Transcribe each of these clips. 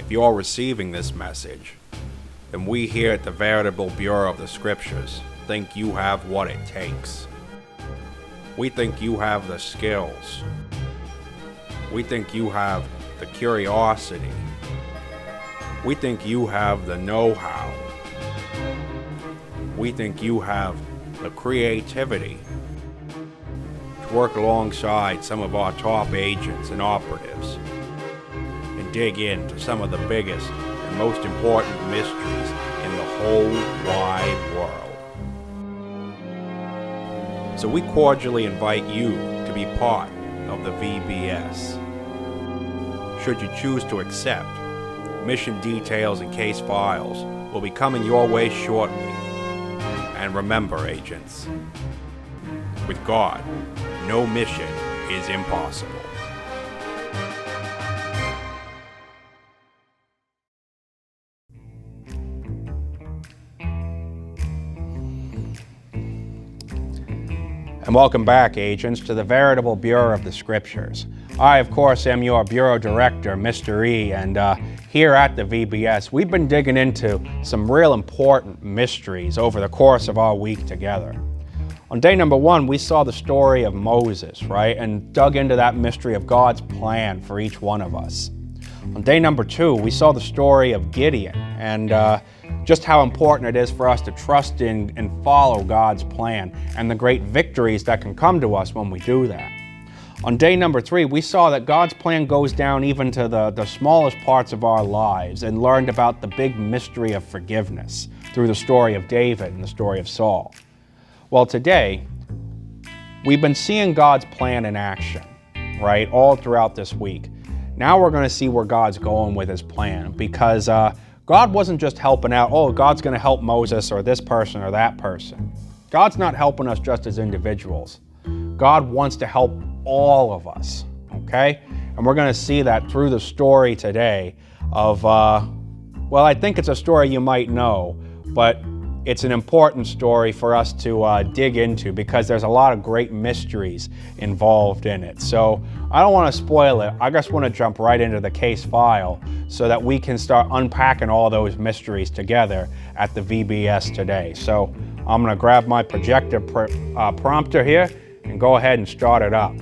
If you're receiving this message, then we here at the Veritable Bureau of the Scriptures think you have what it takes. We think you have the skills. We think you have the curiosity. We think you have the know-how. We think you have the creativity to work alongside some of our top agents and operatives and dig into some of the biggest and most important mysteries in the whole wide world. So we cordially invite you to be part of the VBS. Should you choose to accept, mission details and case files will be coming your way shortly. And remember, agents, with God, no mission is impossible. And welcome back, agents, to the Veritable Bureau of the Scriptures. I, of course, am your Bureau Director, Mr. E, and here at the VBS, we've been digging into some real important mysteries over the course of our week together. On day number 1, we saw the story of Moses, right, and dug into that mystery of God's plan for each one of us. On day number 2, we saw the story of Gideon and just how important it is for us to trust in and follow God's plan and the great victories that can come to us when we do that. On day number 3, we saw that God's plan goes down even to the smallest parts of our lives and learned about the big mystery of forgiveness through the story of David and the story of Saul. Well, today, we've been seeing God's plan in action, right, all throughout this week. Now we're going to see where God's going with his plan, because God wasn't just helping out, oh, God's going to help Moses or this person or that person. God's not helping us just as individuals. God wants to help all of us, okay? And we're going to see that through the story today of, well, I think it's a story you might know, but it's an important story for us to dig into because there's a lot of great mysteries involved in it. So I don't want to spoil it. I just want to jump right into the case file so that we can start unpacking all those mysteries together at the VBS today. So I'm going to grab my projector prompter here and go ahead and start it up.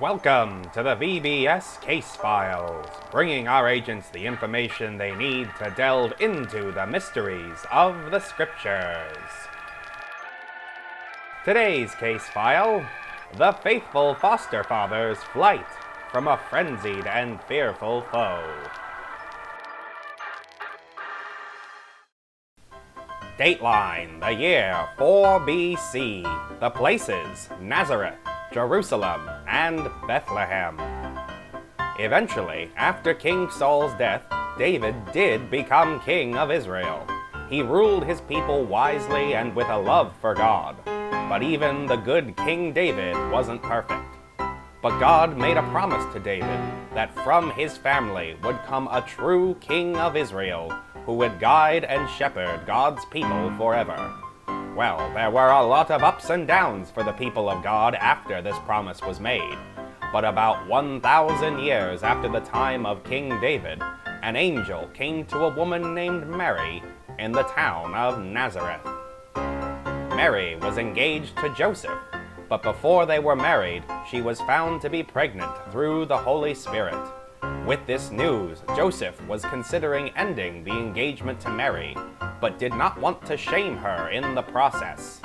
Welcome to the VBS Case Files, bringing our agents the information they need to delve into the mysteries of the Scriptures. Today's case file, the faithful foster father's flight from a frenzied and fearful foe. Dateline, the year 4 BC, the places, Nazareth, Jerusalem, and Bethlehem. Eventually, after King Saul's death, David did become king of Israel. He ruled his people wisely and with a love for God. But even the good King David wasn't perfect. But God made a promise to David that from his family would come a true king of Israel who would guide and shepherd God's people forever. Well, there were a lot of ups and downs for the people of God after this promise was made. But about 1,000 years after the time of King David, an angel came to a woman named Mary in the town of Nazareth. Mary was engaged to Joseph, but before they were married, she was found to be pregnant through the Holy Spirit. With this news, Joseph was considering ending the engagement to Mary, but did not want to shame her in the process.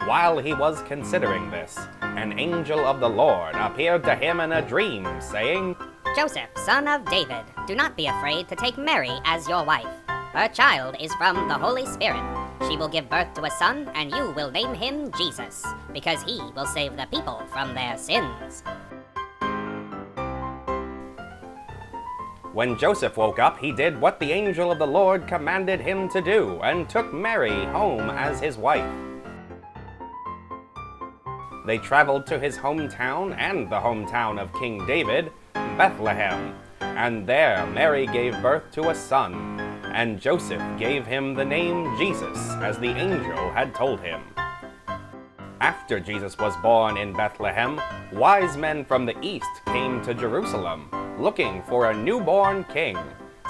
While he was considering this, an angel of the Lord appeared to him in a dream, saying, Joseph, son of David, do not be afraid to take Mary as your wife. Her child is from the Holy Spirit. She will give birth to a son, and you will name him Jesus, because he will save the people from their sins. When Joseph woke up, he did what the angel of the Lord commanded him to do, and took Mary home as his wife. they traveled to his hometown and the hometown of King David, Bethlehem. And there Mary gave birth to a son, and Joseph gave him the name Jesus, as the angel had told him. After Jesus was born in Bethlehem, wise men from the east came to Jerusalem, looking for a newborn king,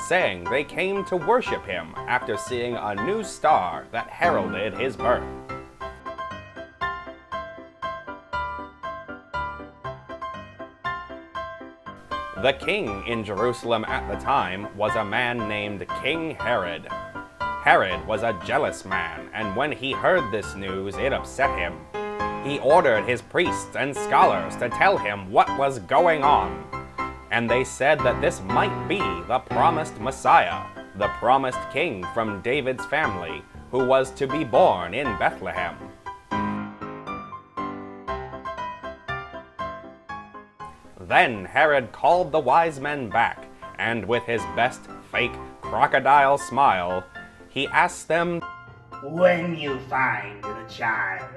saying they came to worship him after seeing a new star that heralded his birth. The king in Jerusalem at the time was a man named King Herod. Herod was a jealous man, and when he heard this news, it upset him. He ordered his priests and scholars to tell him what was going on. And they said that this might be the promised Messiah, the promised king from David's family, who was to be born in Bethlehem. Then Herod called the wise men back, and with his best fake crocodile smile, he asked them, "When you find the child,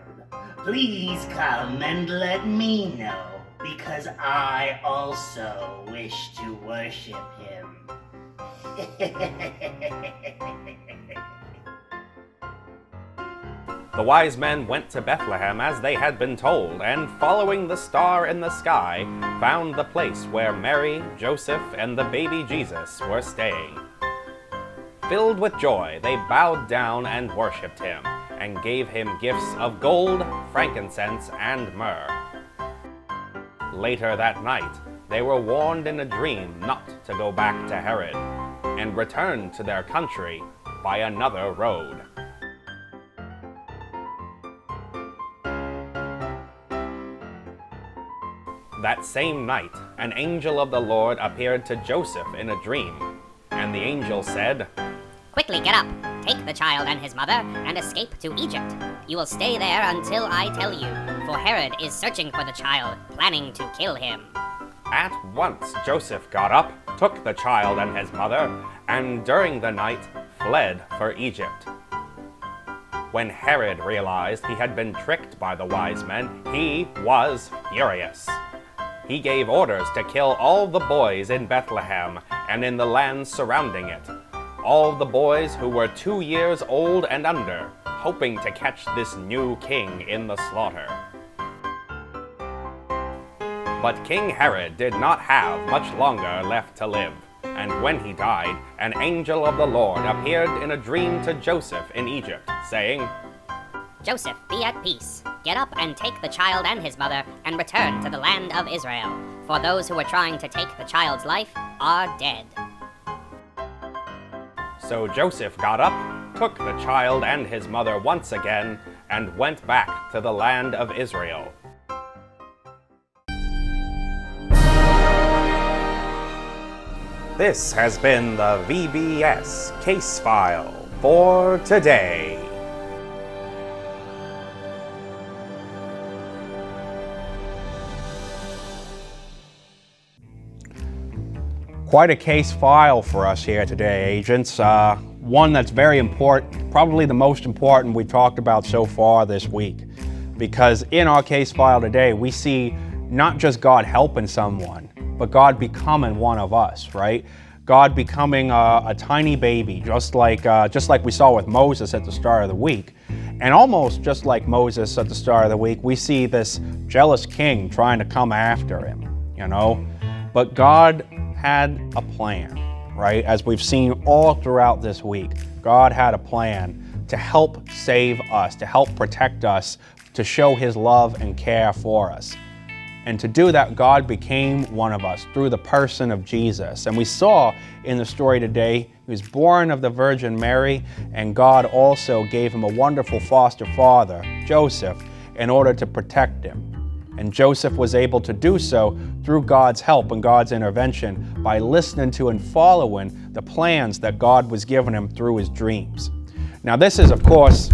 please come and let me know, because I also wish to worship him." The wise men went to Bethlehem as they had been told, and following the star in the sky, found the place where Mary, Joseph, and the baby Jesus were staying. Filled with joy, they bowed down and worshipped him, and gave him gifts of gold, frankincense, and myrrh. Later that night, they were warned in a dream not to go back to Herod, and returned to their country by another road. That same night, an angel of the Lord appeared to Joseph in a dream, and the angel said, Quickly get up, take the child and his mother, and escape to Egypt. You will stay there until I tell you, for Herod is searching for the child, planning to kill him. At once Joseph got up, took the child and his mother, and during the night fled for Egypt. When Herod realized he had been tricked by the wise men, he was furious. He gave orders to kill all the boys in Bethlehem and in the lands surrounding it, all the boys who were 2 years old and under, hoping to catch this new king in the slaughter. But King Herod did not have much longer left to live, and when he died, an angel of the Lord appeared in a dream to Joseph in Egypt, saying, Joseph, be at peace. Get up and take the child and his mother, and return to the land of Israel, for those who were trying to take the child's life are dead. So Joseph got up, took the child and his mother once again, and went back to the land of Israel. This has been the VBS case file for today. Quite a case file for us here today, agents. One that's very important, probably the most important we've talked about so far this week. Because in our case file today, we see not just God helping someone, but God becoming one of us, right? God becoming a tiny baby, just like we saw with Moses at the start of the week. And almost just like Moses at the start of the week, we see this jealous king trying to come after him, you know? But God had a plan, right? As we've seen all throughout this week, God had a plan to help save us, to help protect us, to show his love and care for us. And to do that, God became one of us through the person of Jesus. And we saw in the story today, he was born of the Virgin Mary, and God also gave him a wonderful foster father, Joseph, in order to protect him. And Joseph was able to do so through God's help and God's intervention by listening to and following the plans that God was giving him through his dreams. Now this is, of course,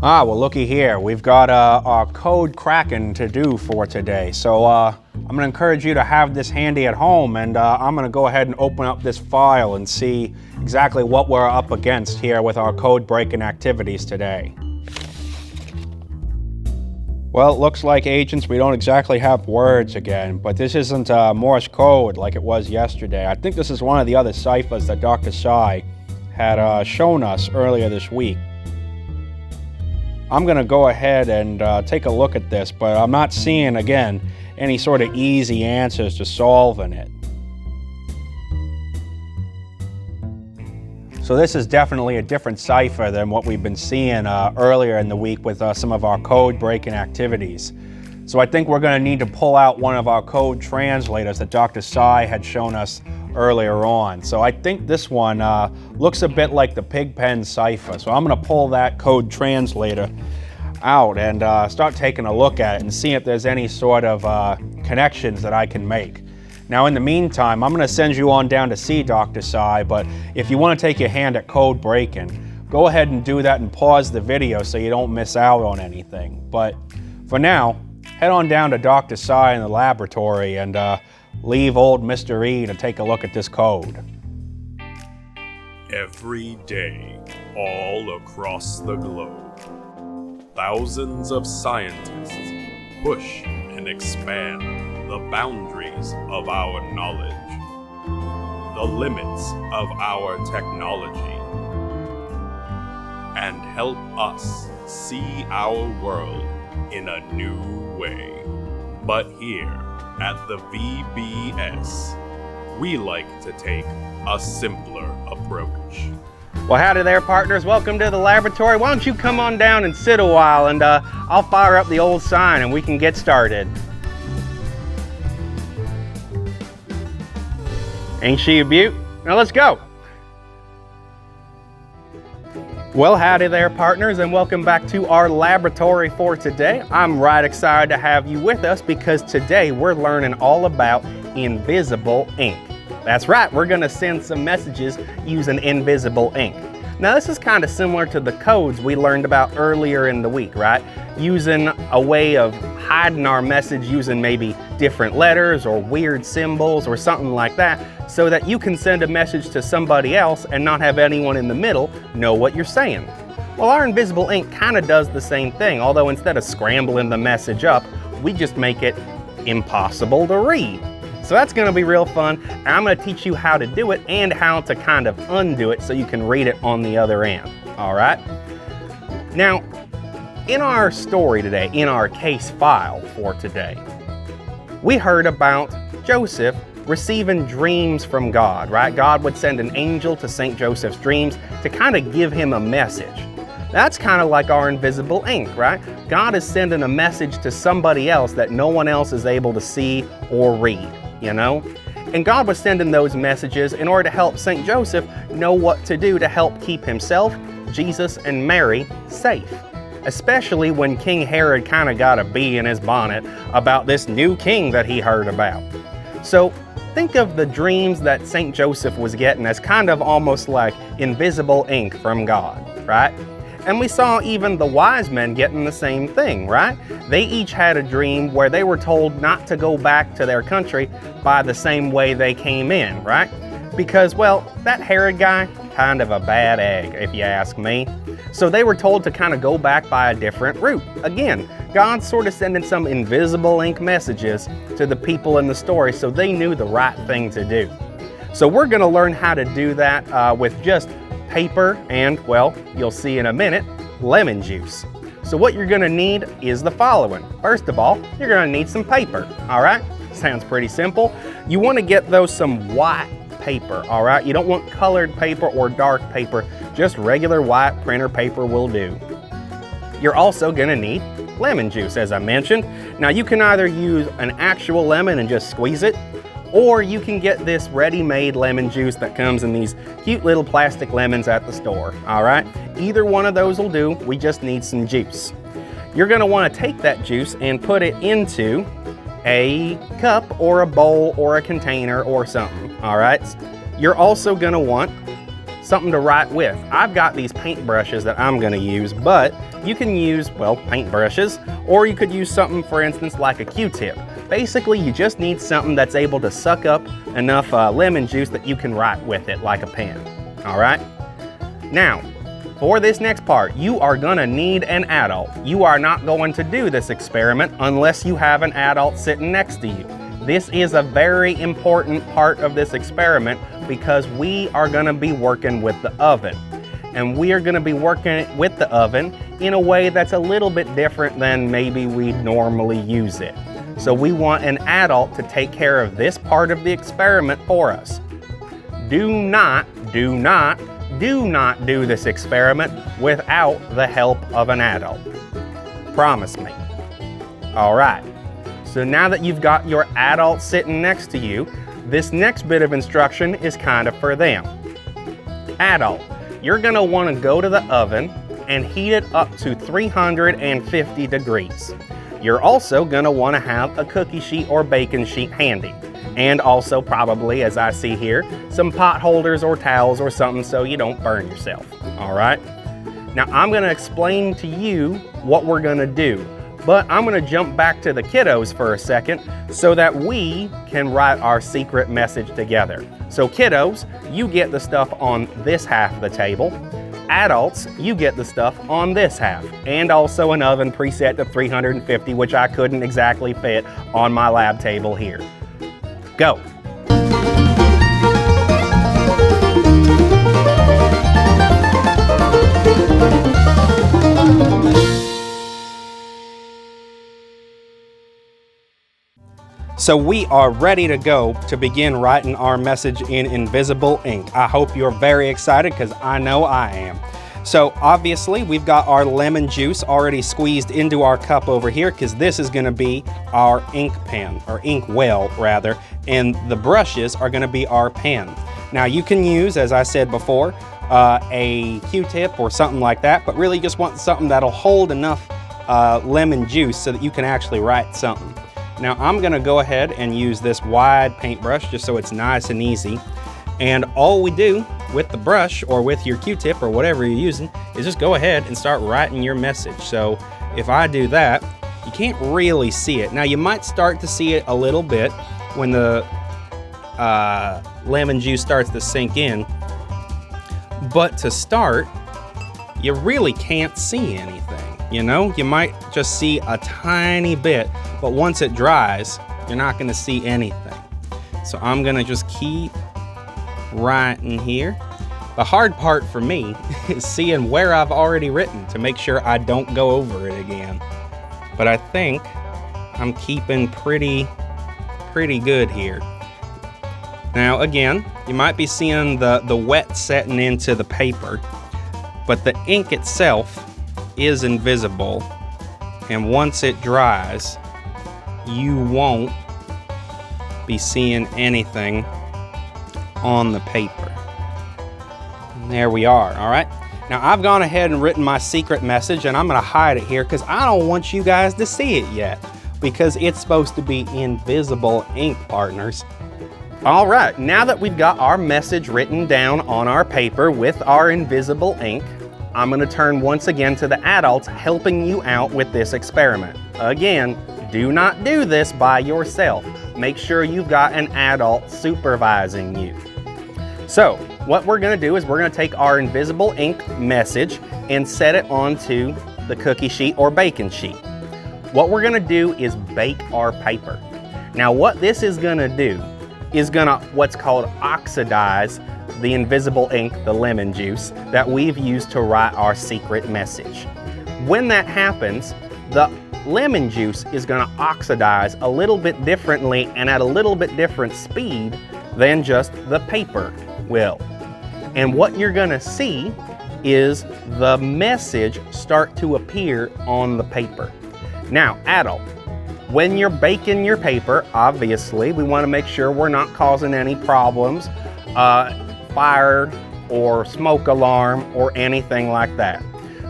well, looky here. We've got our code cracking to do for today. So I'm going to encourage you to have this handy at home, and I'm going to go ahead and open up this file and see exactly what we're up against here with our code breaking activities today. Well, it looks like, agents, we don't exactly have words again, but this isn't Morse code like it was yesterday. I think this is one of the other ciphers that Dr. Sai had shown us earlier this week. I'm going to go ahead and take a look at this, but I'm not seeing, again, any sort of easy answers to solving it. So this is definitely a different cipher than what we've been seeing earlier in the week with some of our code breaking activities. So I think we're going to need to pull out one of our code translators that Dr. Sai had shown us earlier on. So I think this one looks a bit like the Pigpen cipher. So I'm going to pull that code translator out and start taking a look at it and see if there's any sort of connections that I can make. Now, in the meantime, I'm going to send you on down to see Dr. Sai, but if you want to take your hand at code breaking, go ahead and do that and pause the video so you don't miss out on anything. But for now, head on down to Dr. Sai in the laboratory and leave old Mr. E to take a look at this code. Every day, all across the globe, thousands of scientists push and expand the boundaries of our knowledge, the limits of our technology, and help us see our world in a new way. But here at the VBS, we like to take a simpler approach. Well, howdy there, partners. Welcome to the laboratory. Why don't you come on down and sit a while, and I'll fire up the old sign and we can get started. Ain't she a beaut? Now let's go. Well, howdy there, partners, and welcome back to our laboratory for today. I'm right excited to have you with us because today we're learning all about invisible ink. That's right, we're going to send some messages using invisible ink. Now, this is kind of similar to the codes we learned about earlier in the week, right? Using a way of hiding our message using maybe different letters or weird symbols or something like that so that you can send a message to somebody else and not have anyone in the middle know what you're saying. Well, our invisible ink kind of does the same thing, although instead of scrambling the message up, we just make it impossible to read. So that's going to be real fun. I'm going to teach you how to do it and how to kind of undo it so you can read it on the other end. All right? Now, in our story today, in our case file for today, we heard about Joseph receiving dreams from God, right? God would send an angel to St. Joseph's dreams to kind of give him a message. That's kind of like our invisible ink, right? God is sending a message to somebody else that no one else is able to see or read, you know? And God was sending those messages in order to help St. Joseph know what to do to help keep himself, Jesus, and Mary safe. Especially when King Herod kind of got a bee in his bonnet about this new king that he heard about. So think of the dreams that St. Joseph was getting as kind of almost like invisible ink from God, right? And we saw even the wise men getting the same thing, right? They each had a dream where they were told not to go back to their country by the same way they came in, right? Because, well, that Herod guy, kind of a bad egg, if you ask me. So they were told to kind of go back by a different route. Again, God's sort of sending some invisible ink messages to the people in the story so they knew the right thing to do. So we're going to learn how to do that with just paper and, well, you'll see in a minute, lemon juice. So what you're going to need is the following. First of all, you're going to need some paper, all right? Sounds pretty simple. You want to get those some white paper, all right? You don't want colored paper or dark paper, just regular white printer paper will do. You're also going to need lemon juice, as I mentioned. Now, you can either use an actual lemon and just squeeze it, or you can get this ready-made lemon juice that comes in these cute little plastic lemons at the store, all right? Either one of those will do, we just need some juice. You're gonna wanna take that juice and put it into a cup or a bowl or a container or something, all right? You're also gonna want something to write with. I've got these paint brushes that I'm gonna use, but you can use, well, paint brushes, or you could use something, for instance, like a Q-tip. Basically, you just need something that's able to suck up enough lemon juice that you can write with it like a pen, all right? Now, for this next part, you are gonna need an adult. You are not going to do this experiment unless you have an adult sitting next to you. This is a very important part of this experiment because we are gonna be working with the oven. And we are gonna be working with the oven in a way that's a little bit different than maybe we normally use it. So we want an adult to take care of this part of the experiment for us. Do not do this experiment without the help of an adult. Promise me. All right, so now that you've got your adult sitting next to you, this next bit of instruction is kind of for them. Adult, you're gonna wanna go to the oven and heat it up to 350 degrees. You're also gonna wanna have a cookie sheet or baking sheet handy. And also probably, as I see here, some pot holders or towels or something so you don't burn yourself, all right? Now I'm gonna explain to you what we're gonna do, but I'm gonna jump back to the kiddos for a second so that we can write our secret message together. So kiddos, you get the stuff on this half of the table. Adults, you get the stuff on this half, and also an oven preset to 350, which I couldn't exactly fit on my lab table here. Go. So we are ready to go to begin writing our message in invisible ink. I hope you're very excited because I know I am. So obviously we've got our lemon juice already squeezed into our cup over here because this is going to be our ink pen, or ink well rather, and the brushes are going to be our pen. Now you can use, as I said before, a Q-tip or something like that, but really just want something that'll hold enough lemon juice so that you can actually write something. Now I'm going to go ahead and use this wide paintbrush just so it's nice and easy. And all we do with the brush or with your Q-tip or whatever you're using is just go ahead and start writing your message. So if I do that, you can't really see it. Now you might start to see it a little bit when the lemon juice starts to sink in. But to start, you really can't see anything. You know, you might just see a tiny bit, but once it dries, you're not gonna see anything. So I'm gonna just keep writing here. The hard part for me is seeing where I've already written to make sure I don't go over it again. But I think I'm keeping pretty good here. Now again, you might be seeing the wet setting into the paper, but the ink itself is invisible, and once it dries, you won't be seeing anything on the paper. And there we are, all right? Now I've gone ahead and written my secret message, and I'm gonna hide it here because I don't want you guys to see it yet, because it's supposed to be invisible ink, partners. All right, now that we've got our message written down on our paper with our invisible ink, I'm gonna turn once again to the adults helping you out with this experiment. Again, do not do this by yourself. Make sure you've got an adult supervising you. So, what we're gonna do is we're gonna take our invisible ink message and set it onto the cookie sheet or baking sheet. What we're gonna do is bake our paper. Now what this is gonna do is gonna what's called oxidize the invisible ink, the lemon juice, that we've used to write our secret message. When that happens, the lemon juice is gonna oxidize a little bit differently and at a little bit different speed than just the paper will. And what you're gonna see is the message start to appear on the paper. Now, adult, when you're baking your paper, obviously, we wanna make sure we're not causing any problems, fire or smoke alarm or anything like that.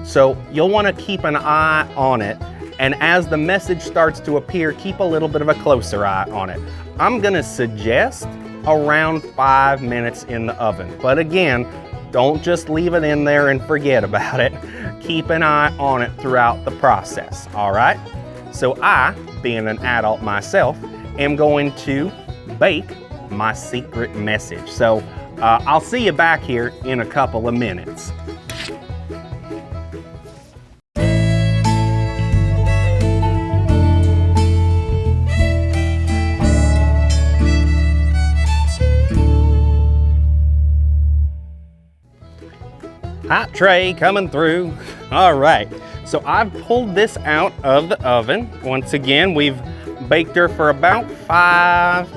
So you'll want to keep an eye on it, and as the message starts to appear, keep a little bit of a closer eye on it. I'm going to suggest around 5 minutes in the oven, but again, Don't just leave it in there and forget about it. Keep an eye on it throughout the process, all right? So I, being an adult myself, am going to bake my secret message. So I'll see you back here in a couple of minutes. Hot tray coming through. All right, so I've pulled this out of the oven. Once again, we've baked her for about five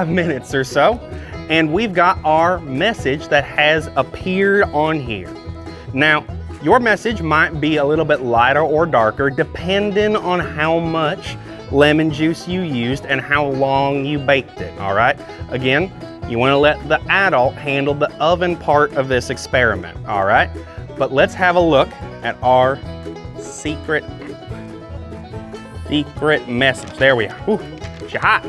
minutes or so. And we've got our message that has appeared on here. Now, your message might be a little bit lighter or darker depending on how much lemon juice you used and how long you baked it, all right? Again, you want to let the adult handle the oven part of this experiment, all right? But let's have a look at our secret message. There we are. Ooh, she's hot.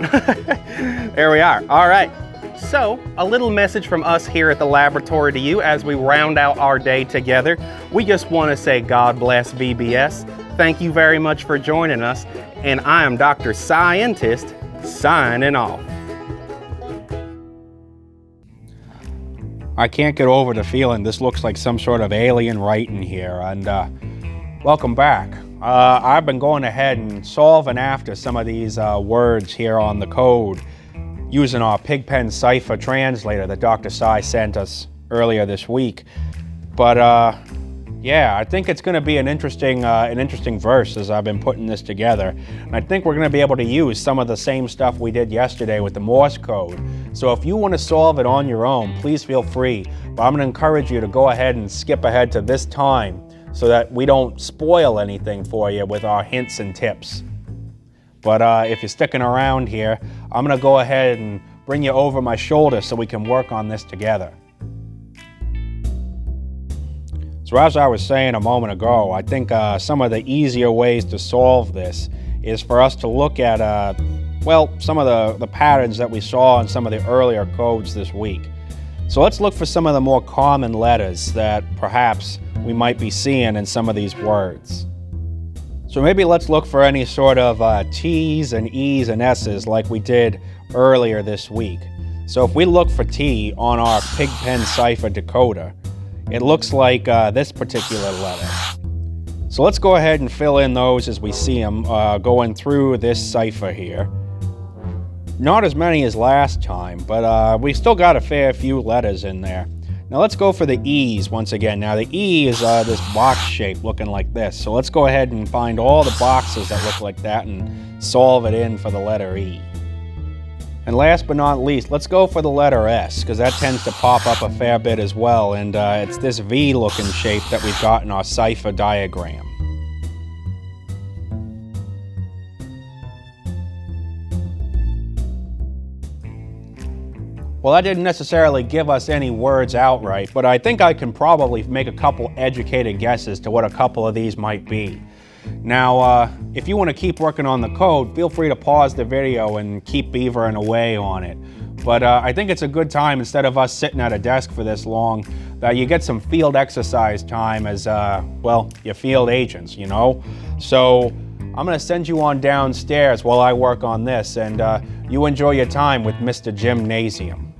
There we are. All right. So, a little message from us here at the laboratory to you as we round out our day together. We just want to say God bless VBS. Thank you very much for joining us. And I am Dr. Scientist, signing off. I can't get over the feeling this looks like some sort of alien writing here, and welcome back. I've been going ahead and solving after some of these words here on the code using our Pigpen Cipher translator that Dr. Sci sent us earlier this week. But yeah, I think it's going to be an interesting verse as I've been putting this together. And I think we're going to be able to use some of the same stuff we did yesterday with the Morse code. So if you want to solve it on your own, please feel free. But I'm going to encourage you to go ahead and skip ahead to this time so that we don't spoil anything for you with our hints and tips. But if you're sticking around here, I'm going to go ahead and bring you over my shoulder so we can work on this together. So as I was saying a moment ago, I think some of the easier ways to solve this is for us to look at, some of the patterns that we saw in some of the earlier codes this week. So let's look for some of the more common letters that perhaps we might be seeing in some of these words. So maybe let's look for any sort of T's and E's and S's like we did earlier this week. So if we look for T on our Pigpen Cipher decoder, it looks like this particular letter. So let's go ahead and fill in those as we see them going through this cipher here. Not as many as last time, but we still got a fair few letters in there. Now let's go for the E's once again. Now the E is this box shape looking like this. So let's go ahead and find all the boxes that look like that and solve it in for the letter E. And last but not least, let's go for the letter S, because that tends to pop up a fair bit as well, and it's this V-looking shape that we've got in our cipher diagram. Well, that didn't necessarily give us any words outright, but I think I can probably make a couple educated guesses to what a couple of these might be. Now, if you want to keep working on the code, feel free to pause the video and keep beavering away on it. But I think it's a good time, instead of us sitting at a desk for this long, that you get some field exercise time as, your field agents, you know? So I'm going to send you on downstairs while I work on this, and you enjoy your time with Mr. Gymnasium.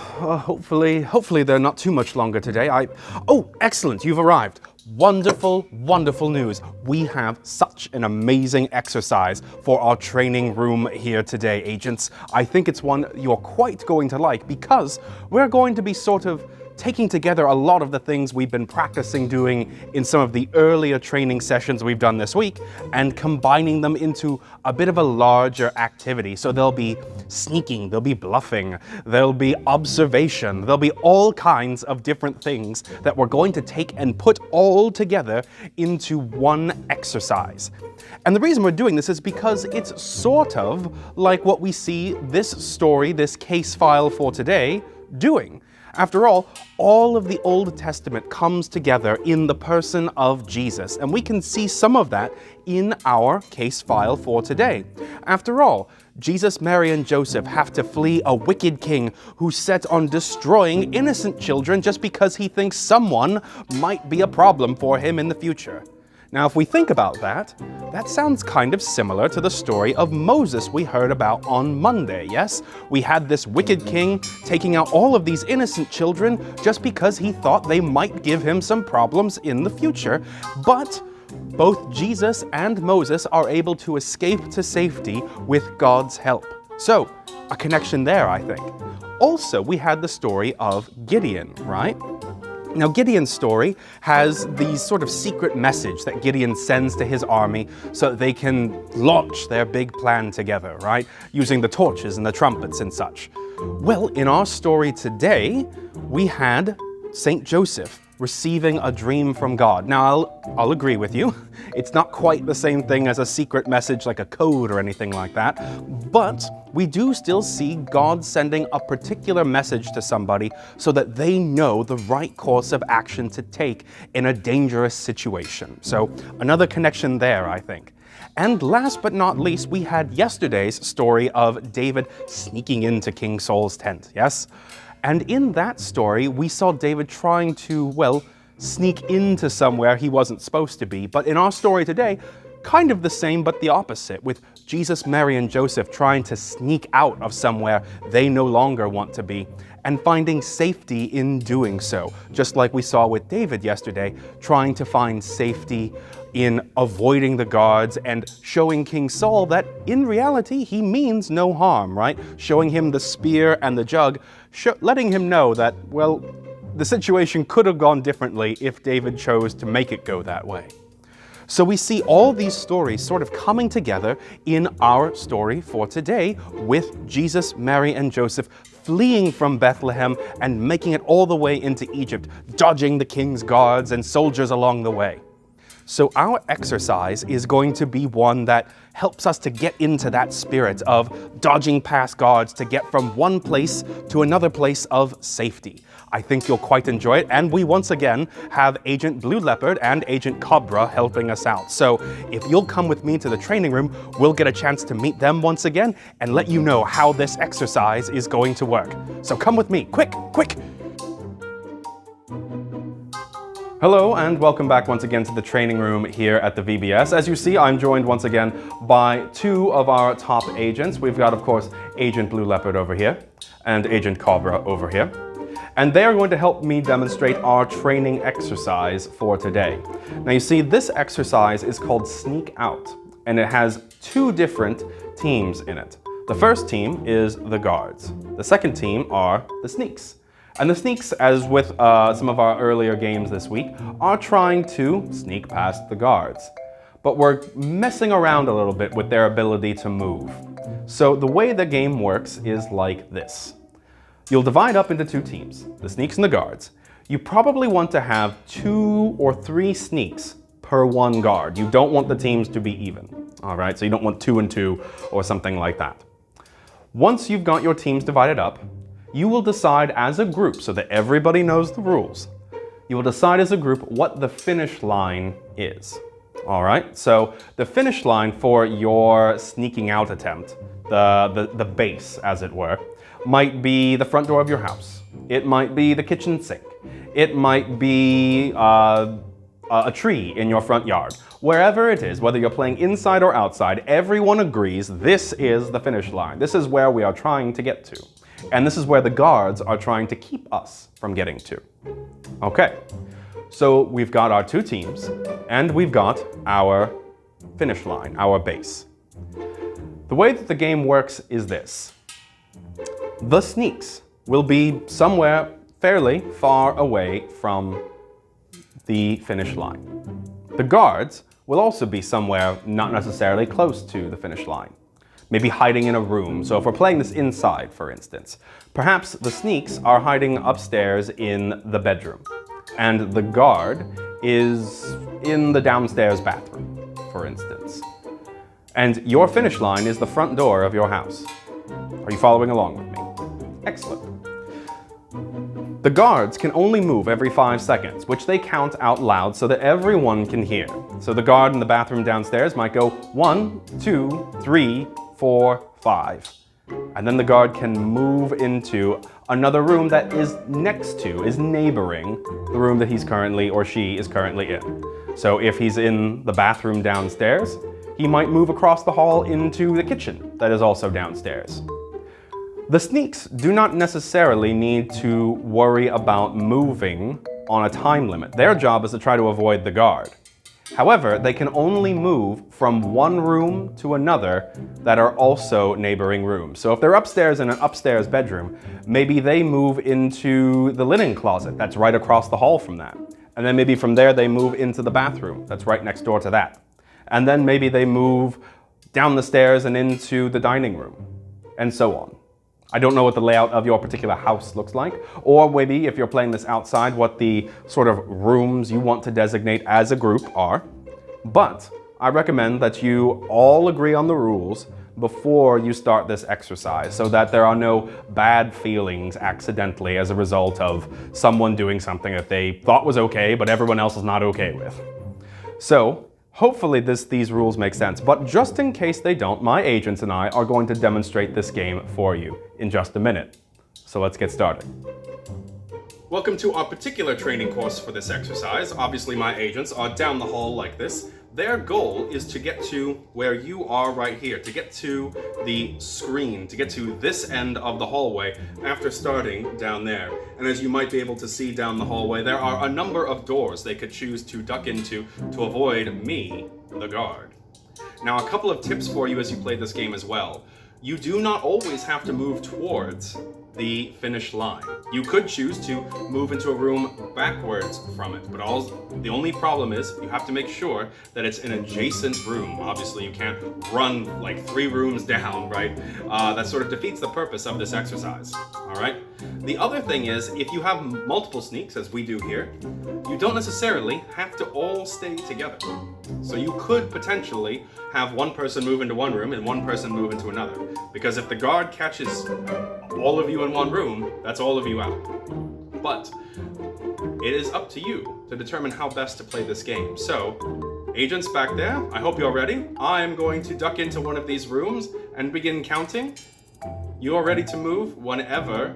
hopefully they're not too much longer today. Oh, excellent, you've arrived. Wonderful, wonderful news. We have such an amazing exercise for our training room here today, agents. I think it's one you're quite going to like because we're going to be sort of taking together a lot of the things we've been practicing doing in some of the earlier training sessions we've done this week and combining them into a bit of a larger activity. So there'll be sneaking, there'll be bluffing, there'll be observation, there'll be all kinds of different things that we're going to take and put all together into one exercise. And the reason we're doing this is because it's sort of like what we see this story, this case file for today, doing. After all of the Old Testament comes together in the person of Jesus, and we can see some of that in our case file for today. After all, Jesus, Mary, and Joseph have to flee a wicked king who's set on destroying innocent children just because he thinks someone might be a problem for him in the future. Now, if we think about that, that sounds kind of similar to the story of Moses we heard about on Monday, yes? We had this wicked king taking out all of these innocent children just because he thought they might give him some problems in the future. But both Jesus and Moses are able to escape to safety with God's help. So, a connection there, I think. Also, we had the story of Gideon, right? Now, Gideon's story has the sort of secret message that Gideon sends to his army so that they can launch their big plan together, right? Using the torches and the trumpets and such. Well, in our story today, we had Saint Joseph receiving a dream from God. Now, I'll agree with you. It's not quite the same thing as a secret message like a code or anything like that, but we do still see God sending a particular message to somebody so that they know the right course of action to take in a dangerous situation. So, another connection there, I think. And last but not least, we had yesterday's story of David sneaking into King Saul's tent, yes? And in that story, we saw David trying to, well, sneak into somewhere he wasn't supposed to be. But in our story today, kind of the same but the opposite, with Jesus, Mary, and Joseph trying to sneak out of somewhere they no longer want to be and finding safety in doing so, just like we saw with David yesterday, trying to find safety in avoiding the guards and showing King Saul that in reality he means no harm, right? Showing him the spear and the jug, letting him know that, well, the situation could have gone differently if David chose to make it go that way. So we see all these stories sort of coming together in our story for today with Jesus, Mary, and Joseph fleeing from Bethlehem and making it all the way into Egypt, dodging the king's guards and soldiers along the way. So our exercise is going to be one that helps us to get into that spirit of dodging past guards to get from one place to another place of safety. I think you'll quite enjoy it, and we once again have Agent Blue Leopard and Agent Cobra helping us out. So if you'll come with me to the training room, we'll get a chance to meet them once again and let you know how this exercise is going to work. So come with me, quick, quick! Hello and welcome back once again to the training room here at the VBS. As you see, I'm joined once again by two of our top agents. We've got, of course, Agent Blue Leopard over here and Agent Cobra over here. And they are going to help me demonstrate our training exercise for today. Now you see, this exercise is called Sneak Out, and it has two different teams in it. The first team is the guards. The second team are the sneaks. And the sneaks, as with some of our earlier games this week, are trying to sneak past the guards. But we're messing around a little bit with their ability to move. So the way the game works is like this. You'll divide up into two teams, the sneaks and the guards. You probably want to have 2 or 3 sneaks per one guard. You don't want the teams to be even, all right? So you don't want 2 and 2 or something like that. Once you've got your teams divided up, you will decide as a group, so that everybody knows the rules, you will decide as a group what the finish line is. All right, so the finish line for your sneaking out attempt, the base as it were, might be the front door of your house. It might be the kitchen sink. It might be a tree in your front yard. Wherever it is, whether you're playing inside or outside, everyone agrees this is the finish line. This is where we are trying to get to. And this is where the guards are trying to keep us from getting to. Okay, so we've got our two teams, and we've got our finish line, our base. The way that the game works is this. The sneaks will be somewhere fairly far away from the finish line. The guards will also be somewhere not necessarily close to the finish line, maybe hiding in a room. So if we're playing this inside, for instance, perhaps the sneaks are hiding upstairs in the bedroom, and the guard is in the downstairs bathroom, for instance. And your finish line is the front door of your house. Are you following along with me? Excellent. The guards can only move every 5 seconds, which they count out loud so that everyone can hear. So the guard in the bathroom downstairs might go 1, 2, 3, 4, 5. And then the guard can move into another room that is next to, is neighboring the room that he's currently or she is currently in. So if he's in the bathroom downstairs, he might move across the hall into the kitchen that is also downstairs. The sneaks do not necessarily need to worry about moving on a time limit. Their job is to try to avoid the guard. However, they can only move from one room to another that are also neighboring rooms. So if they're upstairs in an upstairs bedroom, maybe they move into the linen closet that's right across the hall from that. And then maybe from there they move into the bathroom that's right next door to that. And then maybe they move down the stairs and into the dining room, and so on. I don't know what the layout of your particular house looks like, or maybe if you're playing this outside, what the sort of rooms you want to designate as a group are. But I recommend that you all agree on the rules before you start this exercise so that there are no bad feelings accidentally as a result of someone doing something that they thought was okay, but everyone else is not okay with. So, hopefully these rules make sense, but just in case they don't, my agents and I are going to demonstrate this game for you in just a minute. So let's get started. Welcome to our particular training course for this exercise. Obviously my agents are down the hall like this. Their goal is to get to where you are right here, to get to the screen, to get to this end of the hallway after starting down there. And as you might be able to see down the hallway, there are a number of doors they could choose to duck into to avoid me, the guard. Now, a couple of tips for you as you play this game as well. You do not always have to move towards the finish line. You could choose to move into a room backwards from it, but the only problem is you have to make sure that it's an adjacent room. Obviously, you can't run like 3 rooms down, right? That sort of defeats the purpose of this exercise, all right? The other thing is, if you have multiple sneaks, as we do here, you don't necessarily have to all stay together. So you could potentially have one person move into one room and one person move into another. Because if the guard catches all of you in one room, that's all of you out. But it is up to you to determine how best to play this game. So, agents back there, I hope you're ready. I'm going to duck into one of these rooms and begin counting. You are ready to move whenever.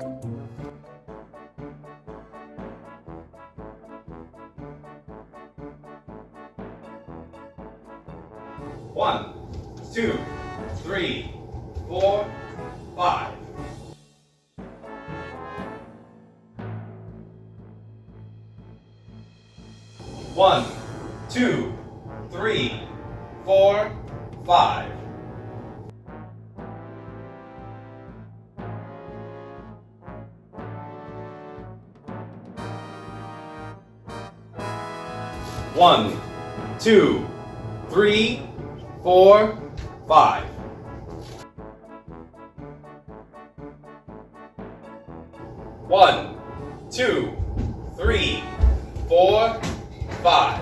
One, 2, 3, 4, 5. One, 2, 3, 4, 5. One, 2, 3, 4, 5. One, 2, 3, 4, 5.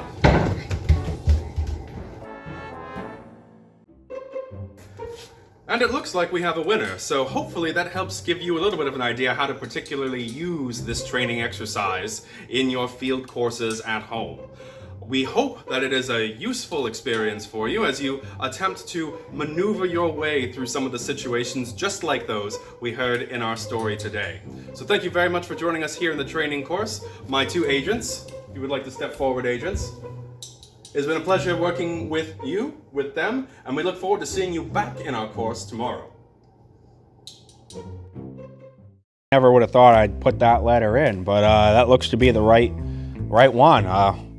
And it looks like we have a winner, so hopefully that helps give you a little bit of an idea how to particularly use this training exercise in your field courses at home. We hope that it is a useful experience for you as you attempt to maneuver your way through some of the situations just like those we heard in our story today. So thank you very much for joining us here in the training course. My 2 agents, if you would like to step forward, agents. It's been a pleasure working with you, with them, and we look forward to seeing you back in our course tomorrow. Never would have thought I'd put that letter in, but that looks to be the right one.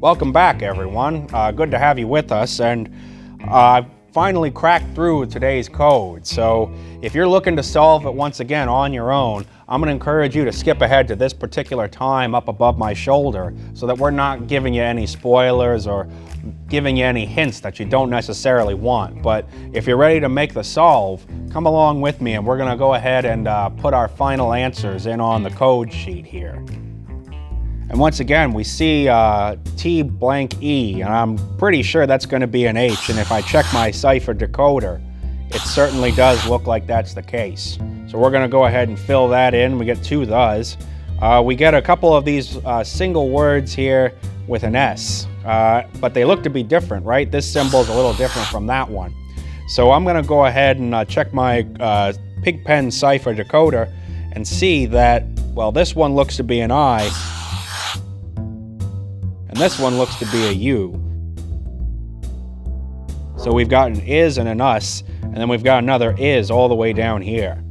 Welcome back, everyone. Good to have you with us, and I finally cracked through today's code. So if you're looking to solve it once again on your own, I'm going to encourage you to skip ahead to this particular time up above my shoulder so that we're not giving you any spoilers or giving you any hints that you don't necessarily want. But if you're ready to make the solve, come along with me and we're going to go ahead and put our final answers in on the code sheet here. And once again, we see T blank E, and I'm pretty sure that's going to be an H, and if I check my Cipher decoder, it certainly does look like that's the case. So we're going to go ahead and fill that in. We get two thes. We get a couple of these single words here with an S, but they look to be different, right? This symbol is a little different from that one. So I'm going to go ahead and check my Pigpen Cipher decoder and see that, well, this one looks to be an I, and this one looks to be a U. So we've got an is and an us, and then we've got another is all the way down here.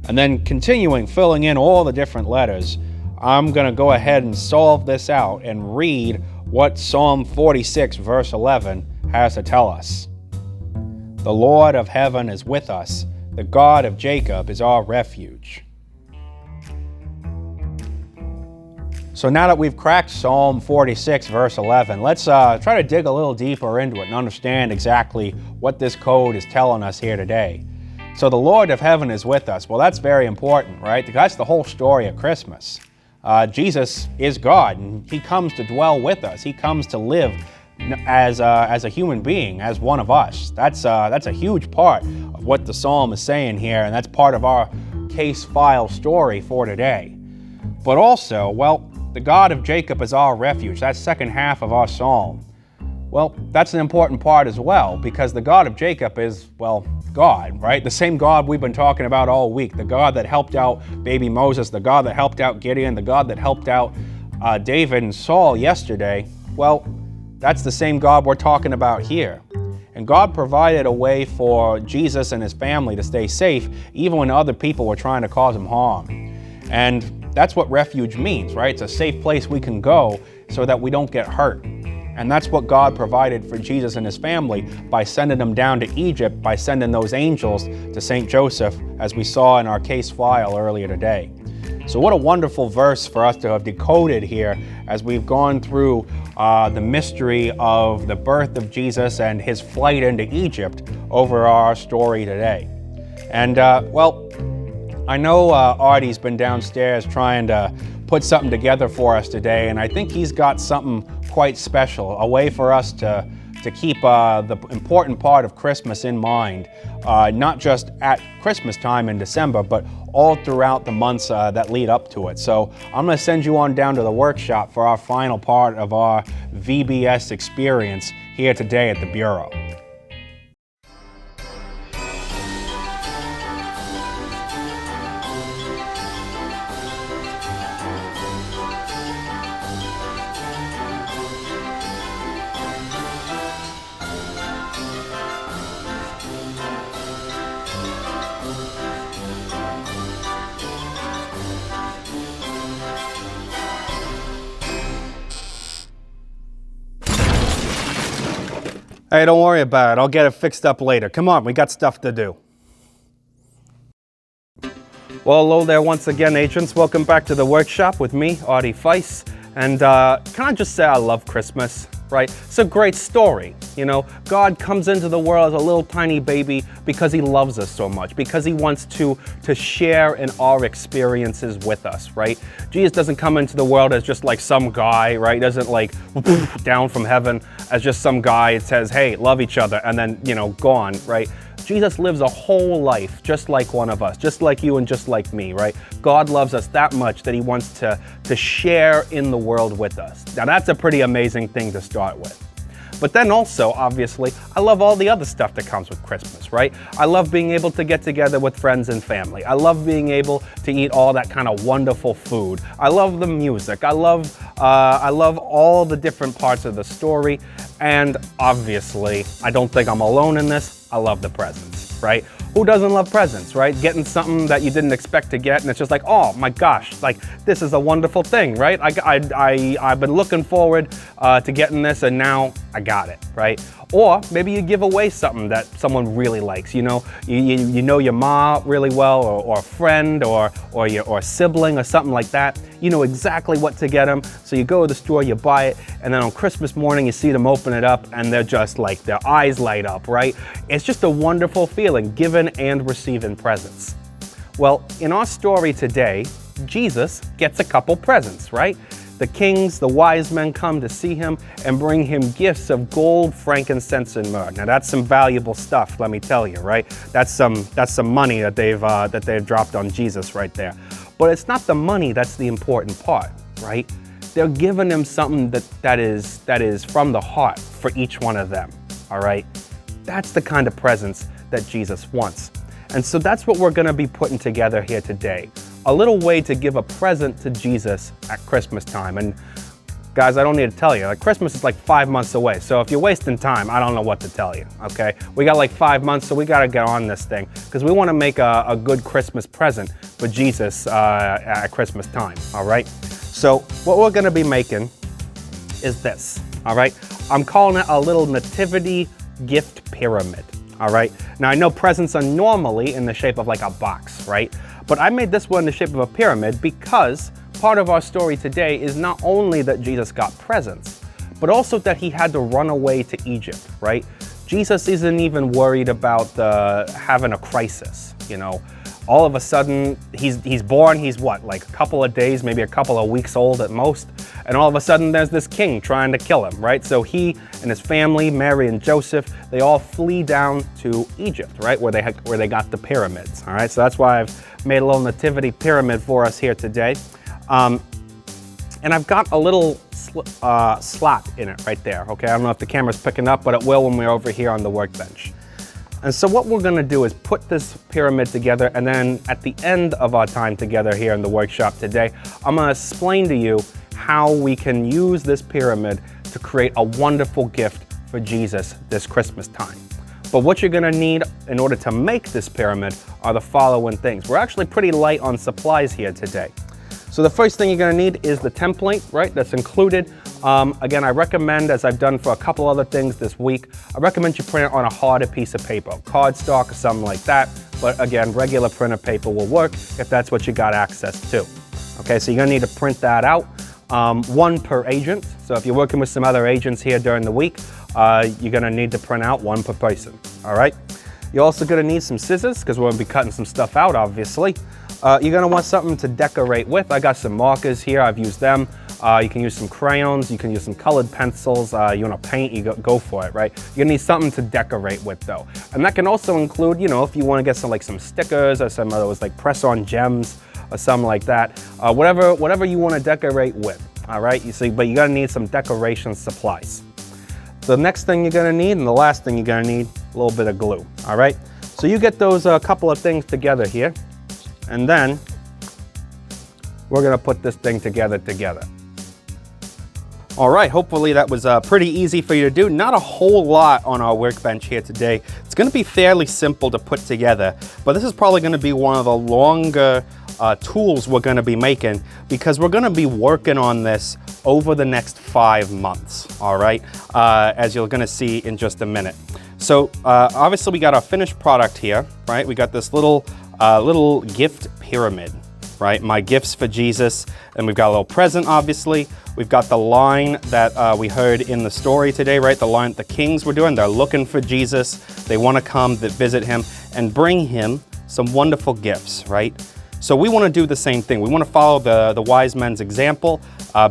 And then continuing, filling in all the different letters, I'm going to go ahead and solve this out and read what Psalm 46 verse 11 has to tell us. The Lord of heaven is with us. The God of Jacob is our refuge. So now that we've cracked Psalm 46 verse 11, let's try to dig a little deeper into it and understand exactly what this code is telling us here today. So the Lord of heaven is with us. Well, that's very important, right? Because that's the whole story of Christmas. Jesus is God, and he comes to dwell with us. He comes to live as a human being, as one of us. That's a huge part of what the psalm is saying here, and that's part of our case file story for today. But also, well, the God of Jacob is our refuge. That's second half of our psalm. Well, that's an important part as well, because the God of Jacob is, well, God, right? The same God we've been talking about all week. The God that helped out baby Moses, the God that helped out Gideon, the God that helped out David and Saul yesterday. Well, that's the same God we're talking about here. And God provided a way for Jesus and his family to stay safe, even when other people were trying to cause him harm. And that's what refuge means, right? It's a safe place we can go so that we don't get hurt. And that's what God provided for Jesus and his family by sending them down to Egypt, by sending those angels to St. Joseph, as we saw in our case file earlier today. So what a wonderful verse for us to have decoded here as we've gone through the mystery of the birth of Jesus and his flight into Egypt over our story today. And well, I know Artie's been downstairs trying to put something together for us today, and I think he's got something quite special, a way for us to keep the important part of Christmas in mind, not just at Christmas time in December, but all throughout the months that lead up to it. So I'm going to send you on down to the workshop for our final part of our VBS experience here today at the Bureau. Hey, don't worry about it. I'll get it fixed up later. Come on, we got stuff to do. Well, hello there once again, agents. Welcome back to the workshop with me, Artie Feiss. And can I just say I love Christmas, right? It's a great story, you know. God comes into the world as a little tiny baby because he loves us so much, because he wants to share in our experiences with us, right? Jesus doesn't come into the world as just like some guy, right? He doesn't like down from heaven as just some guy that says, hey, love each other, and then, you know, gone, right? Jesus lives a whole life just like one of us, just like you and just like me, right? God loves us that much that he wants to share in the world with us. Now that's a pretty amazing thing to start with. But then also, obviously, I love all the other stuff that comes with Christmas, right? I love being able to get together with friends and family. I love being able to eat all that kind of wonderful food. I love the music. I love all the different parts of the story. And obviously, I don't think I'm alone in this. I love the presents, right? Who doesn't love presents, right? Getting something that you didn't expect to get, and it's just like, oh my gosh, like this is a wonderful thing, right? I've been looking forward to getting this, and now I got it, right? Or maybe you give away something that someone really likes. You know your mom really well, or a friend, or a sibling, or something like that. You know exactly what to get them. So you go to the store, you buy it, and then on Christmas morning you see them open it up, and they're just like, their eyes light up, right? It's just a wonderful feeling, giving and receiving presents. Well, in our story today, Jesus gets a couple presents, right? The kings, the wise men come to see him and bring him gifts of gold, frankincense, and myrrh. Now that's some valuable stuff, let me tell you, right? That's some money that they've dropped on Jesus right there. But it's not the money that's the important part, right? They're giving him something that is from the heart for each one of them, all right? That's the kind of presents that Jesus wants. And so that's what we're going to be putting together here today. A little way to give a present to Jesus at Christmas time. And guys, I don't need to tell you, like Christmas is like 5 months away. So if you're wasting time, I don't know what to tell you, okay? We got like 5 months, so we got to get on this thing because we want to make a good Christmas present for Jesus at Christmas time, all right? So what we're going to be making is this, all right? I'm calling it a little Nativity gift pyramid, all right? Now I know presents are normally in the shape of like a box, right? But I made this one in the shape of a pyramid because part of our story today is not only that Jesus got presents, but also that he had to run away to Egypt, right? Jesus isn't even worried about having a crisis, you know. All of a sudden, he's born, he's what, like a couple of days, maybe a couple of weeks old at most, and all of a sudden there's this king trying to kill him, right? So he and his family, Mary and Joseph, they all flee down to Egypt, right, where they got the pyramids, all right? So that's why I've made a little nativity pyramid for us here today. And I've got a little slot in it right there, okay? I don't know if the camera's picking up, but it will when we're over here on the workbench. And so what we're gonna do is put this pyramid together, and then at the end of our time together here in the workshop today, I'm gonna explain to you how we can use this pyramid to create a wonderful gift for Jesus this Christmas time. But what you're gonna need in order to make this pyramid are the following things. We're actually pretty light on supplies here today. So the first thing you're gonna need is the template, right, that's included. Again, I recommend, as I've done for a couple other things this week, I recommend you print it on a harder piece of paper, cardstock or something like that. But again, regular printer paper will work if that's what you got access to. Okay, so you're gonna need to print that out, one per agent. So if you're working with some other agents here during the week, you're gonna need to print out one per person, all right? You're also gonna need some scissors, because we're gonna be cutting some stuff out, obviously. You're gonna want something to decorate with. I got some markers here, I've used them. You can use some crayons, you can use some colored pencils, you wanna paint, you go for it, right? You're gonna need something to decorate with though. And that can also include, you know, if you wanna get some stickers or some of those like press-on gems or something like that. Whatever you wanna decorate with, all right? But you're gonna need some decoration supplies. The next thing you're gonna need, and the last thing you're gonna need, a little bit of glue, all right? So you get those couple of things together here, and then we're gonna put this thing together. All right, hopefully that was pretty easy for you to do. Not a whole lot on our workbench here today. It's gonna be fairly simple to put together, but this is probably gonna be one of the longer tools we're gonna be making because we're gonna be working on this over the next 5 months, all right? As you're gonna see in just a minute. So obviously we got our finished product here, right? We got this little gift pyramid, right? My gifts for Jesus, and we've got a little present, obviously. We've got the line that we heard in the story today, right? The line the kings were doing. They're looking for Jesus. They want to come to visit him and bring him some wonderful gifts, right? So we want to do the same thing. We want to follow the wise men's example,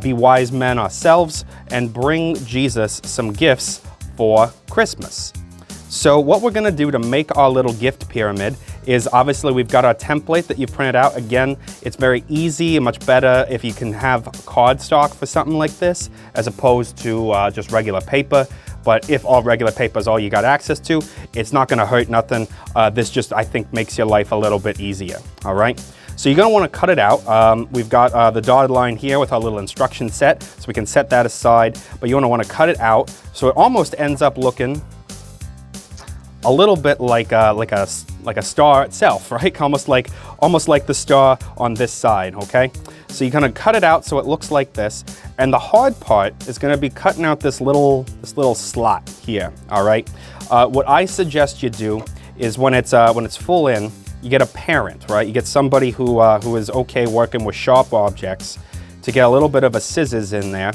be wise men ourselves, and bring Jesus some gifts for Christmas. So what we're gonna do to make our little gift pyramid is obviously we've got our template that you've printed out. Again, it's very easy and much better if you can have cardstock for something like this as opposed to just regular paper. But if all regular paper is all you got access to, it's not gonna hurt nothing. This just, I think, makes your life a little bit easier, all right? So you're gonna wanna cut it out. We've got the dotted line here with our little instruction set, so we can set that aside, but you wanna cut it out so it almost ends up looking a little bit like a a star itself, right? Almost like the star on this side, okay? So you're gonna cut it out so it looks like this, and the hard part is gonna be cutting out this little slot here, all right? What I suggest you do is when it's full in, you get a parent, right? You get somebody who is okay working with sharp objects to get a little bit of a scissors in there,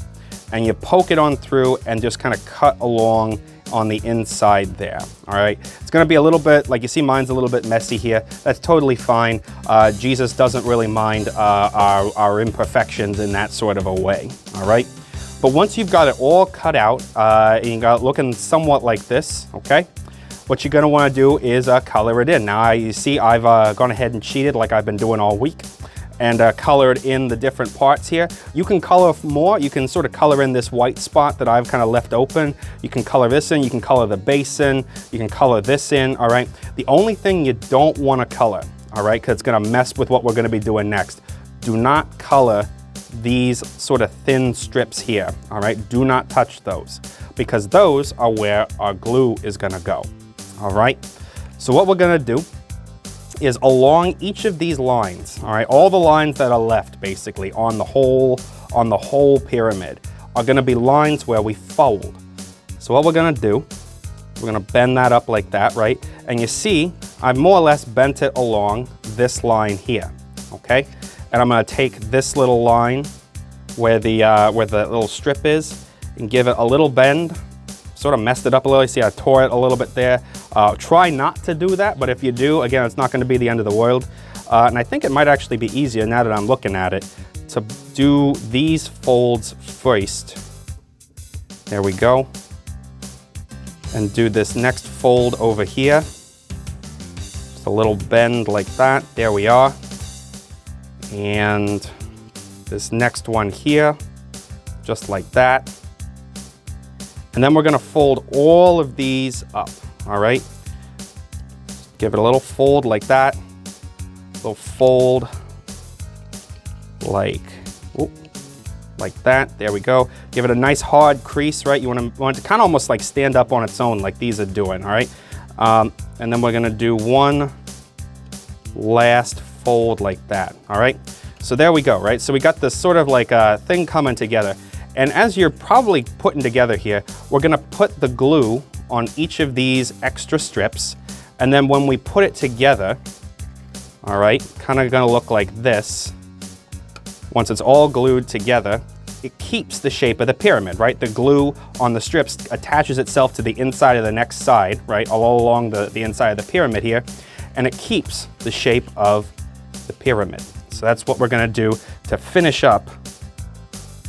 and you poke it on through and just kind of cut along on the inside there, all right? It's gonna be a little bit, like you see mine's a little bit messy here. That's totally fine. Jesus doesn't really mind our imperfections in that sort of a way, all right? But once you've got it all cut out, and you got it looking somewhat like this, okay? What you're gonna wanna do is color it in. Now you see I've gone ahead and cheated like I've been doing all week, and colored in the different parts here. You can color more. You can sort of color in this white spot that I've kind of left open. You can color this in, you can color the base in, you can color this in, all right? The only thing you don't want to color, all right, because it's going to mess with what we're going to be doing next. Do not color these sort of thin strips here, all right? Do not touch those, because those are where our glue is going to go, all right? So what we're going to do is along each of these lines, all right, all the lines that are left basically on the whole pyramid are gonna be lines where we fold. So what we're gonna do, we're gonna bend that up like that, right? And you see, I've more or less bent it along this line here, okay? And I'm gonna take this little line where the little strip is and give it a little bend. Sort of messed it up a little. You see I tore it a little bit there. Try not to do that, but if you do, again, it's not going to be the end of the world. And I think it might actually be easier now that I'm looking at it to do these folds first. There we go. And do this next fold over here. Just a little bend like that. There we are. And this next one here, just like that. And then we're gonna fold all of these up, all right? Give it a little fold like that. A little fold like that, there we go. Give it a nice hard crease, right? You want it to kind of almost like stand up on its own like these are doing, all right? And then we're gonna do one last fold like that, all right? So there we go, right? So we got this sort of like a thing coming together. And as you're probably putting together here, we're gonna put the glue on each of these extra strips. And then when we put it together, all right, kind of gonna look like this. Once it's all glued together, it keeps the shape of the pyramid, right? The glue on the strips attaches itself to the inside of the next side, right? All along the inside of the pyramid here. And it keeps the shape of the pyramid. So that's what we're gonna do to finish up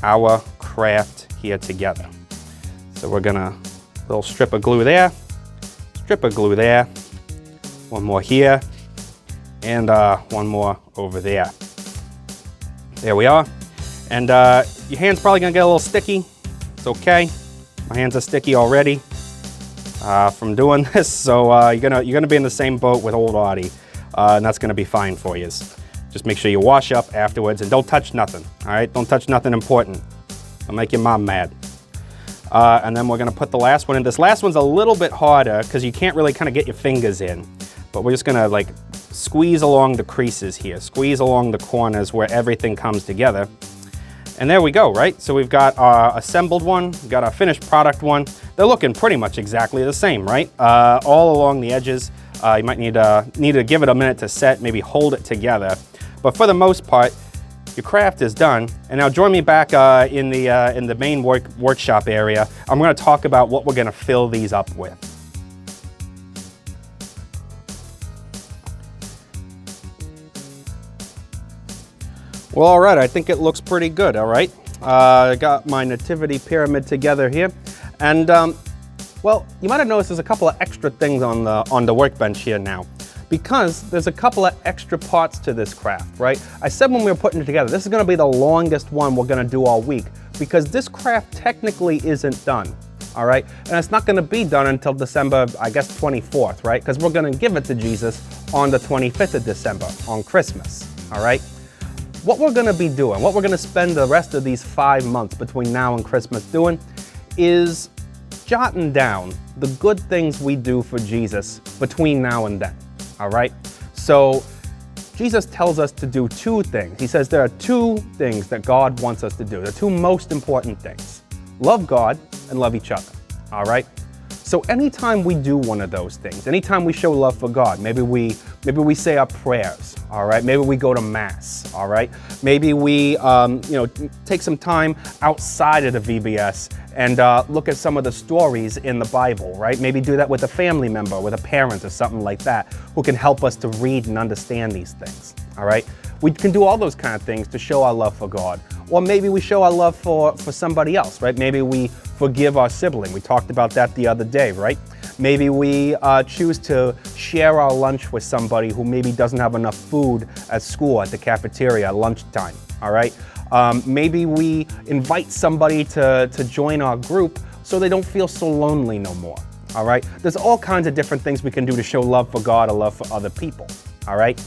our craft here together. So we're gonna, little strip of glue there, strip of glue there, one more here, and one more over there. There we are. And your hand's probably gonna get a little sticky. It's okay. My hands are sticky already from doing this, so you're gonna be in the same boat with old Audie, and that's gonna be fine for you. Just make sure you wash up afterwards and don't touch nothing, all right? Don't touch nothing important. It'll make your mom mad. And then we're gonna put the last one in. This last one's a little bit harder because you can't really kind of get your fingers in, but we're just gonna like squeeze along the creases here, squeeze along the corners where everything comes together. And there we go, right? So we've got our assembled one, we've got our finished product one. They're looking pretty much exactly the same, right? All along the edges. You might need to give it a minute to set, maybe hold it together. But for the most part, your craft is done. And now join me back in the main workshop area. I'm gonna talk about what we're gonna fill these up with. Well, all right, I think it looks pretty good, all right? I got my Nativity Pyramid together here. And, well, you might have noticed there's a couple of extra things on the workbench here now, because there's a couple of extra parts to this craft, right? I said when we were putting it together, this is gonna be the longest one we're gonna do all week, because this craft technically isn't done, all right? And it's not gonna be done until December, I guess, 24th, right? Because we're gonna give it to Jesus on the 25th of December, on Christmas, all right? What we're gonna be doing, what we're gonna spend the rest of these 5 months between now and Christmas doing, is jotting down the good things we do for Jesus between now and then, all right? So Jesus tells us to do two things. He says there are two things that God wants us to do, the two most important things. Love God and love each other, all right? So anytime we do one of those things, anytime we show love for God, maybe we say our prayers, all right? Maybe we go to Mass, all right? Maybe we take some time outside of the VBS and look at some of the stories in the Bible, right? Maybe do that with a family member, with a parent or something like that, who can help us to read and understand these things, all right? We can do all those kind of things to show our love for God. Or maybe we show our love for somebody else, right? Maybe we forgive our sibling. We talked about that the other day, right? Maybe we choose to share our lunch with somebody who maybe doesn't have enough food at school, at the cafeteria at lunchtime, all right? Maybe we invite somebody to join our group so they don't feel so lonely no more, all right? There's all kinds of different things we can do to show love for God or love for other people, all right?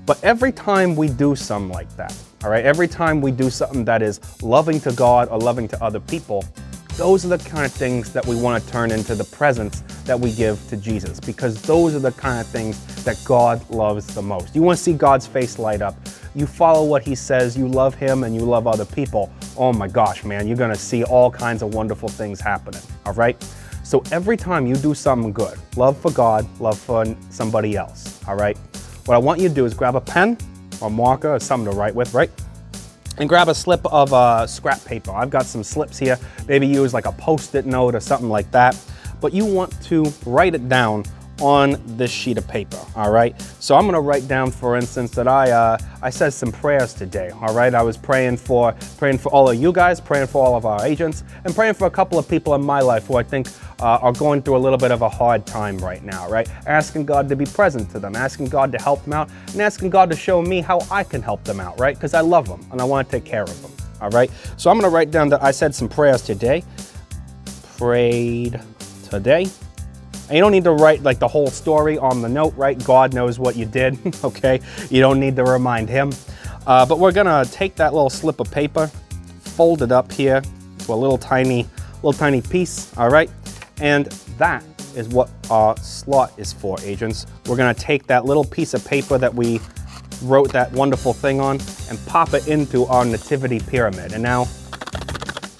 But every time we do something like that, all right, every time we do something that is loving to God or loving to other people, those are the kind of things that we want to turn into the presents that we give to Jesus, because those are the kind of things that God loves the most. You want to see God's face light up. You follow what he says, you love him and you love other people. Oh my gosh, man, you're going to see all kinds of wonderful things happening, all right? So every time you do something good, love for God, love for somebody else, all right? What I want you to do is grab a pen or marker or something to write with, right? And grab a slip of scrap paper. I've got some slips here. Maybe use like a Post-it note or something like that. But you want to write it down on this sheet of paper, all right? So I'm gonna write down, for instance, that I said some prayers today, all right? I was praying for all of you guys, praying for all of our agents, and praying for a couple of people in my life who I think are going through a little bit of a hard time right now, right? Asking God to be present to them, asking God to help them out, and asking God to show me how I can help them out, right? Because I love them and I want to take care of them, all right? So I'm gonna write down that I said some prayers today. Prayed today. And you don't need to write like the whole story on the note, right? God knows what you did, okay? You don't need to remind him. But we're gonna take that little slip of paper, fold it up here to a little tiny piece, all right? And that is what our slot is for, agents. We're gonna take that little piece of paper that we wrote that wonderful thing on and pop it into our Nativity Pyramid. And now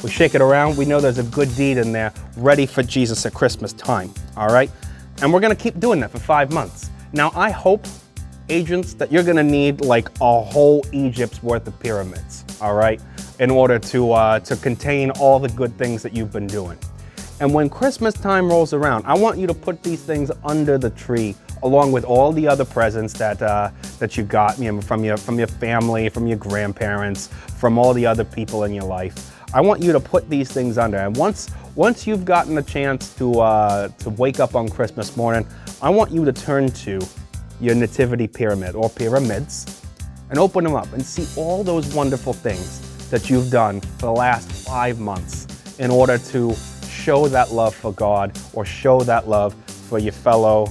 we shake it around. We know there's a good deed in there ready for Jesus at Christmas time, all right? And we're gonna keep doing that for 5 months. Now, I hope, agents, that you're gonna need like a whole Egypt's worth of pyramids, all right? In order to contain all the good things that you've been doing. And when Christmas time rolls around, I want you to put these things under the tree along with all the other presents that you got, you know, from your family, from your grandparents, from all the other people in your life. I want you to put these things under, and once you've gotten a chance to wake up on Christmas morning, I want you to turn to your Nativity Pyramid or pyramids and open them up and see all those wonderful things that you've done for the last 5 months in order to show that love for God or show that love for your fellow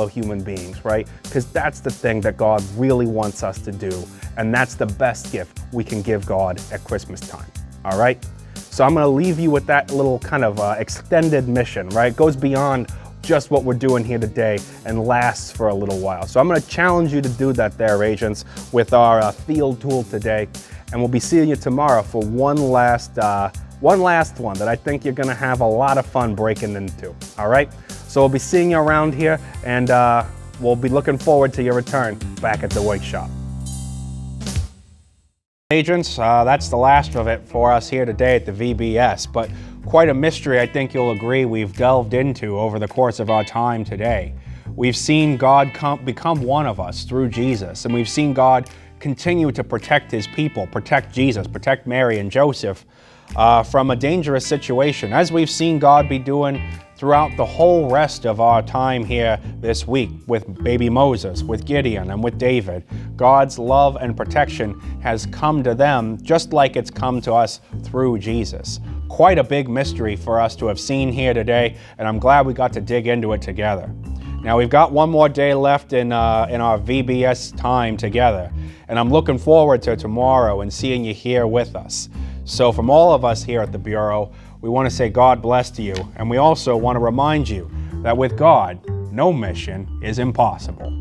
human beings, right? Because that's the thing that God really wants us to do, and that's the best gift we can give God at Christmas time. All right? So I'm gonna leave you with that little kind of extended mission, right? It goes beyond just what we're doing here today and lasts for a little while. So I'm gonna challenge you to do that there, agents, with our field tool today. And we'll be seeing you tomorrow for one last one that I think you're gonna have a lot of fun breaking into, all right? So we'll be seeing you around here, and we'll be looking forward to your return back at the workshop. Agents, that's the last of it for us here today at the VBS, but quite a mystery I think you'll agree we've delved into over the course of our time today. We've seen God become one of us through Jesus, and we've seen God continue to protect his people, protect Jesus, protect Mary and Joseph from a dangerous situation, as we've seen God be doing throughout the whole rest of our time here this week with baby Moses, with Gideon, and with David. God's love and protection has come to them just like it's come to us through Jesus. Quite a big mystery for us to have seen here today, and I'm glad we got to dig into it together. Now, we've got one more day left in our VBS time together, and I'm looking forward to tomorrow and seeing you here with us. So from all of us here at the Bureau, we want to say God bless to you, and we also want to remind you that with God, no mission is impossible.